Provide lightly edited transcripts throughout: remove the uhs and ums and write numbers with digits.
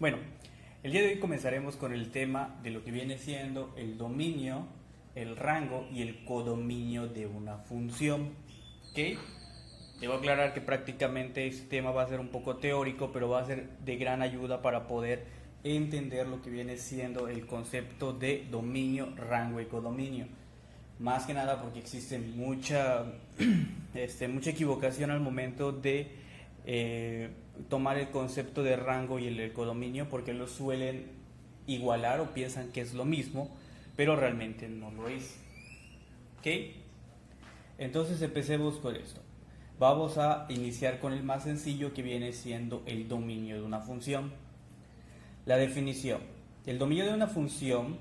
Bueno, el día de hoy comenzaremos con el tema de lo que viene siendo el dominio, el rango y el codominio de una función. ¿Ok? Debo aclarar que prácticamente este tema va a ser un poco teórico, pero va a ser de gran ayuda para poder entender lo que viene siendo el concepto de dominio, rango y codominio. Más que nada porque existe mucha equivocación al momento de tomar el concepto de rango y el codominio, porque lo suelen igualar o piensan que es lo mismo, pero realmente no lo es. ¿Ok? Entonces empecemos con esto. Vamos a iniciar con el más sencillo, que viene siendo el dominio de una función. La definición. El dominio de una función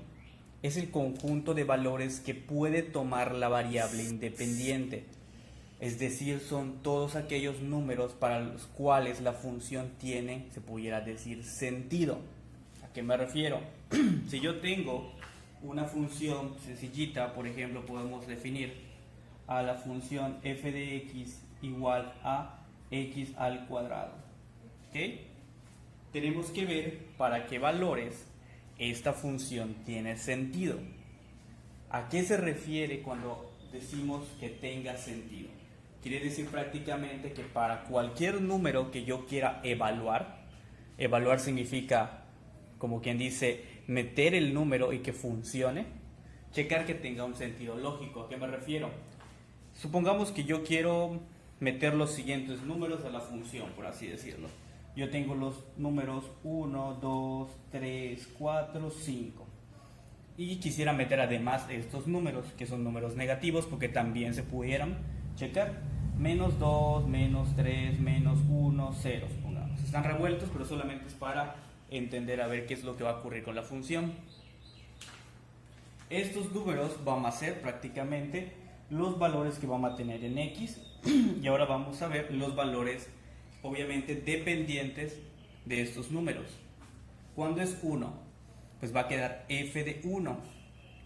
es el conjunto de valores que puede tomar la variable independiente. Es decir, son todos aquellos números para los cuales la función tiene, se pudiera decir, sentido. ¿A qué me refiero? Si yo tengo una función sencillita, por ejemplo, podemos definir a la función f de x igual a x al cuadrado. ¿Ok? Tenemos que ver para qué valores esta función tiene sentido. ¿A qué se refiere cuando decimos que tenga sentido? Quiere decir prácticamente que para cualquier número que yo quiera evaluar significa, como quien dice, meter el número y que funcione, checar que tenga un sentido lógico. ¿A qué me refiero? Supongamos que yo quiero meter los siguientes números a la función, por así decirlo. Yo tengo los números 1, 2, 3, 4, 5. Y quisiera meter además estos números, que son números negativos, porque también se pudieran checar. Menos 2, menos 3, menos 1, 0, supongamos. Están revueltos, pero solamente es para entender a ver qué es lo que va a ocurrir con la función. Estos números van a ser prácticamente los valores que vamos a tener en x. Y ahora vamos a ver los valores, obviamente, dependientes de estos números. Cuando es 1, pues va a quedar f de 1,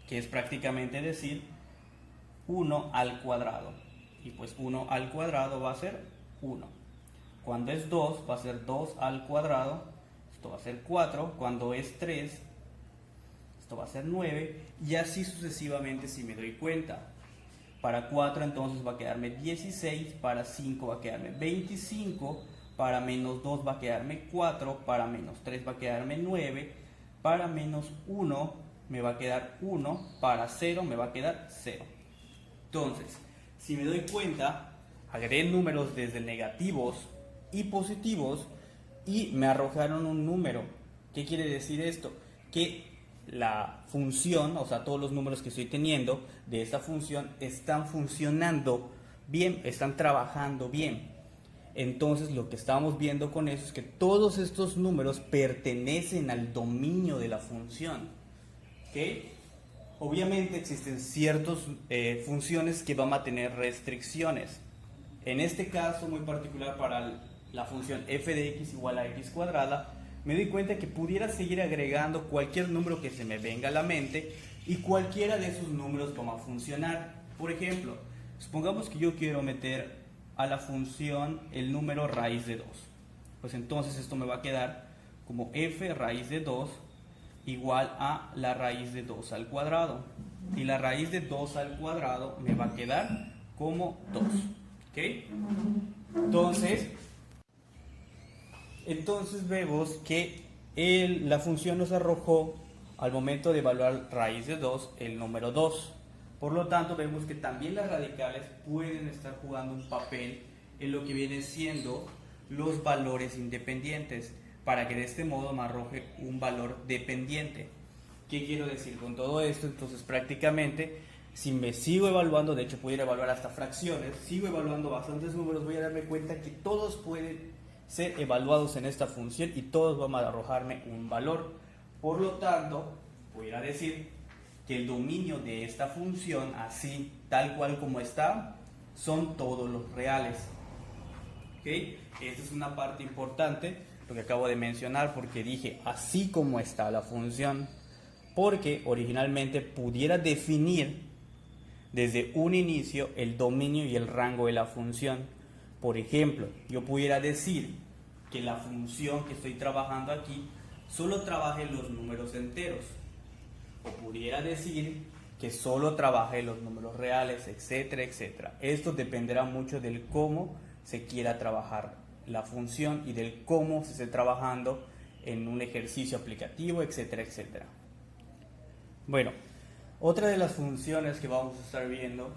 que es prácticamente decir 1 al cuadrado. Y pues 1 al cuadrado va a ser 1. Cuando es 2, va a ser 2 al cuadrado. Esto va a ser 4. Cuando es 3, esto va a ser 9. Y así sucesivamente si me doy cuenta. Para 4 entonces va a quedarme 16. Para 5 va a quedarme 25. Para menos 2 va a quedarme 4. Para menos 3 va a quedarme 9. Para menos 1 me va a quedar 1. Para 0 me va a quedar 0. Entonces, si me doy cuenta, agregué números desde negativos y positivos y me arrojaron un número. ¿Qué quiere decir esto? Que la función, o sea, todos los números que estoy teniendo de esta función están funcionando bien, están trabajando bien. Entonces, lo que estamos viendo con eso es que todos estos números pertenecen al dominio de la función. ¿Ok? Obviamente existen ciertas funciones que van a tener restricciones. En este caso muy particular, para la función f de x igual a x cuadrada, me doy cuenta que pudiera seguir agregando cualquier número que se me venga a la mente, y cualquiera de esos números va a funcionar. Por ejemplo, supongamos que yo quiero meter a la función el número raíz de 2. Pues entonces esto me va a quedar como f raíz de 2 igual a la raíz de 2 al cuadrado. Y la raíz de 2 al cuadrado me va a quedar como 2. ¿Ok? Entonces vemos que la función nos arrojó, al momento de evaluar raíz de 2, el número 2. Por lo tanto, vemos que también las radicales pueden estar jugando un papel en lo que viene siendo los valores independientes, para que de este modo me arroje un valor dependiente. ¿Qué quiero decir con todo esto? Entonces prácticamente, si me sigo evaluando, de hecho pudiera evaluar hasta fracciones, sigo evaluando bastantes números, voy a darme cuenta que todos pueden ser evaluados en esta función y todos van a arrojarme un valor. Por lo tanto, pudiera decir que el dominio de esta función, así tal cual como está, son todos los reales. ¿Ok? Esta es una parte importante, lo que acabo de mencionar, porque dije así como está la función, porque originalmente pudiera definir desde un inicio el dominio y el rango de la función. Por ejemplo, yo pudiera decir que la función que estoy trabajando aquí solo trabaje los números enteros. O pudiera decir que solo trabaje los números reales, etcétera, etcétera. Esto dependerá mucho del cómo se quiera trabajar la función y del cómo se esté trabajando en un ejercicio aplicativo, etcétera, etcétera. Bueno, otra de las funciones que vamos a estar viendo,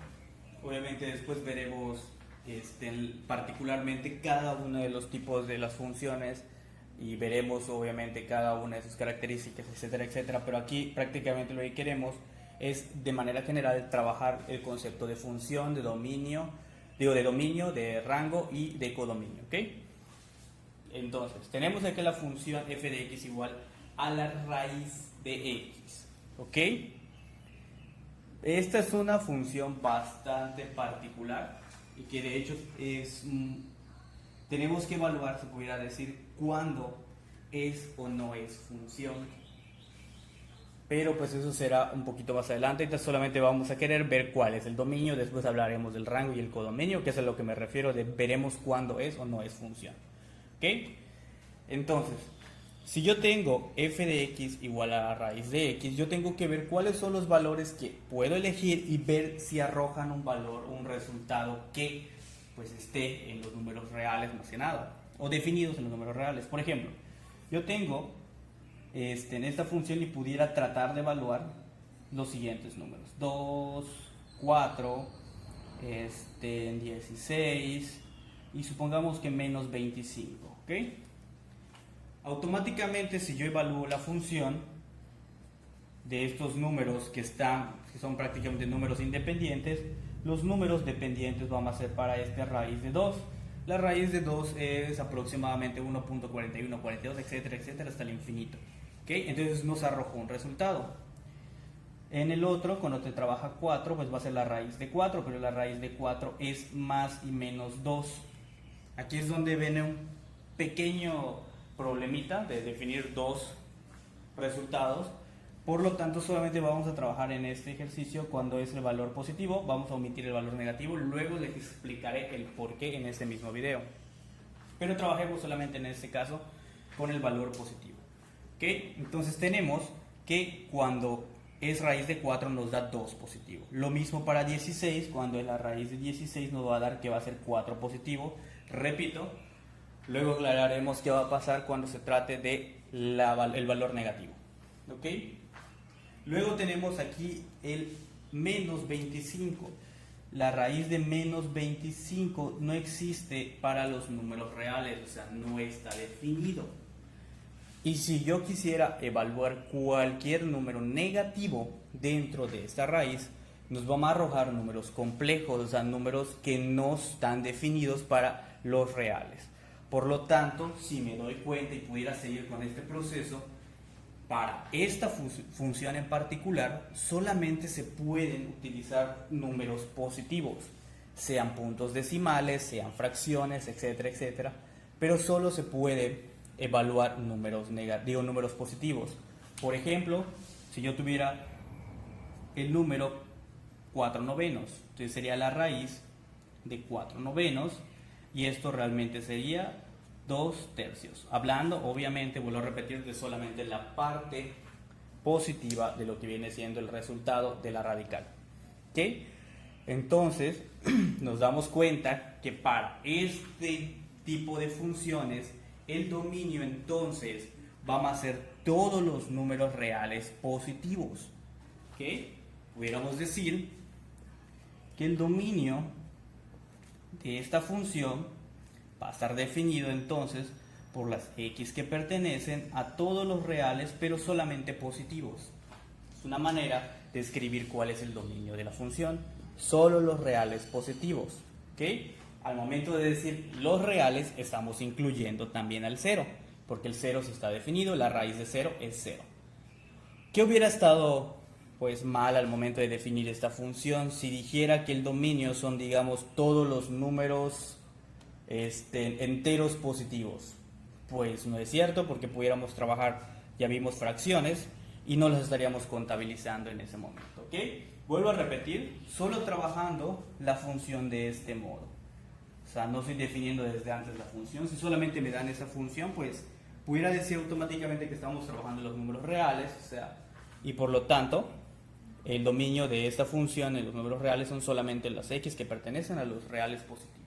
obviamente después veremos particularmente cada uno de los tipos de las funciones y veremos obviamente cada una de sus características, etcétera, etcétera, pero aquí prácticamente lo que queremos es de manera general trabajar el concepto de función, de dominio, de rango y de codominio, ¿ok? Entonces, tenemos aquí la función f de x igual a la raíz de x, ¿ok? Esta es una función bastante particular y que de hecho tenemos que evaluar, se pudiera decir, cuándo es o no es función. Pero pues eso será un poquito más adelante. Entonces solamente vamos a querer ver cuál es el dominio, después hablaremos del rango y el codominio, que es a lo que me refiero de veremos cuándo es o no es función. ¿Ok? Entonces, si yo tengo f de x igual a la raíz de x, yo tengo que ver cuáles son los valores que puedo elegir y ver si arrojan un valor, un resultado que pues esté en los números reales más que nada, o definidos en los números reales. Por ejemplo, yo tengo en esta función y pudiera tratar de evaluar los siguientes números: 2, 4, 16 y supongamos que menos 25, ¿ok? Automáticamente, si yo evalúo la función de estos números que son prácticamente números independientes, los números dependientes van a ser para raíz de 2. La raíz de 2 es aproximadamente 1.41, 42, etcétera, etcétera, hasta el infinito. ¿Okay? Entonces nos arrojó un resultado. En el otro, cuando te trabaja 4, pues va a ser la raíz de 4, pero la raíz de 4 es más y menos 2. Aquí es donde viene un pequeño problemita de definir dos resultados. Por lo tanto, solamente vamos a trabajar en este ejercicio cuando es el valor positivo, vamos a omitir el valor negativo, luego les explicaré el por qué en este mismo video. Pero trabajemos solamente en este caso con el valor positivo. ¿Okay? Entonces tenemos que cuando es raíz de 4 nos da 2 positivo. Lo mismo para 16, cuando es la raíz de 16 nos va a dar que va a ser 4 positivo. Repito, luego aclararemos qué va a pasar cuando se trate de el valor negativo. ¿Ok? Luego tenemos aquí el menos 25. La raíz de menos 25 no existe para los números reales, o sea, no está definido. Y si yo quisiera evaluar cualquier número negativo dentro de esta raíz, nos vamos a arrojar números complejos, o sea, números que no están definidos para los reales. Por lo tanto, si me doy cuenta y pudiera seguir con este proceso, para esta función en particular, solamente se pueden utilizar números positivos, sean puntos decimales, sean fracciones, etcétera, etcétera, pero solo se puede evaluar números positivos. Por ejemplo, si yo tuviera el número 4 novenos, entonces sería la raíz de 4 novenos y esto realmente sería 2 tercios. Hablando, obviamente, vuelvo a repetir, de solamente la parte positiva de lo que viene siendo el resultado de la radical. ¿Ok? Entonces, nos damos cuenta que para este tipo de funciones, el dominio entonces va a ser todos los números reales positivos. ¿Ok? Pudiéramos decir que el dominio de esta función va a estar definido entonces por las x que pertenecen a todos los reales, pero solamente positivos. Es una manera de escribir cuál es el dominio de la función. Solo los reales positivos. ¿Okay? Al momento de decir los reales, estamos incluyendo también al 0, porque el 0 sí está definido, la raíz de 0 es 0. ¿Qué hubiera estado pues mal al momento de definir esta función si dijera que el dominio son, digamos, todos los números enteros positivos? Pues no es cierto, porque pudiéramos trabajar, ya vimos, fracciones y no las estaríamos contabilizando en ese momento. ¿Ok? Vuelvo a repetir, solo trabajando la función de este modo. O sea, no estoy definiendo desde antes la función. Si solamente me dan esa función, pues pudiera decir automáticamente que estamos trabajando en los números reales, o sea, y por lo tanto, el dominio de esta función en los números reales son solamente las x que pertenecen a los reales positivos.